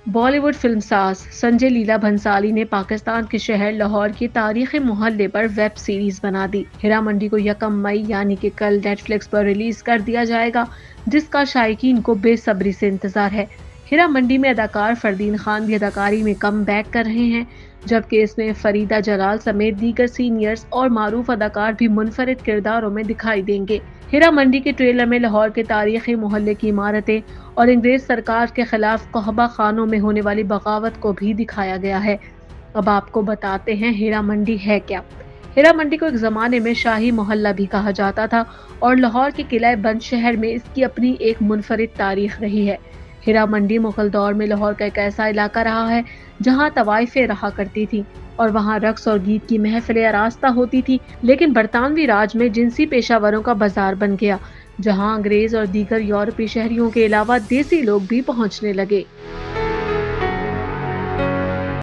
Bali would film ساز سنجے لیلا بھنسالی نے پاکستان کے شہر لاہور کے تاریخی محلے پر ویب سیریز بنا دی۔ ہیرا منڈی کو 1 مئی یعنی کہ کل نیٹ فلکس پر ریلیز کر دیا جائے گا، جس کا شائقین کو بے صبری سے انتظار ہے۔ ہیرا منڈی میں اداکار فردین خان بھی اداکاری میں کم بیک کر رہے ہیں، جبکہ اس میں فریدہ جلال سمیت دیگر سینئرز اور معروف اداکار بھی منفرد کرداروں میں دکھائی دیں گے۔ ہیرا منڈی کے ٹریلر میں لاہور کے تاریخی محلے کی عمارتیں اور انگریز سرکار کے خلاف قحبہ خانوں میں ہونے والی بغاوت کو بھی دکھایا گیا ہے۔ اب آپ کو بتاتے ہیں ہیرا منڈی ہے کیا۔ ہیرا منڈی کو ایک زمانے میں شاہی محلہ بھی کہا جاتا تھا اور لاہور کے قلعہ بند شہر میں اس کی اپنی ایک منفرد تاریخ رہی ہے۔ ہیرا منڈی مغل دور میں لاہور کا ایک ایسا علاقہ رہا ہے جہاں طوائفیں رہا کرتی تھیں اور وہاں رقص اور گیت کی محفلیں آراستہ ہوتی تھی، لیکن برطانوی راج میں جنسی پیشہ وروں کا بازار بن گیا، جہاں انگریز اور دیگر یورپی شہریوں کے علاوہ دیسی لوگ بھی پہنچنے لگے۔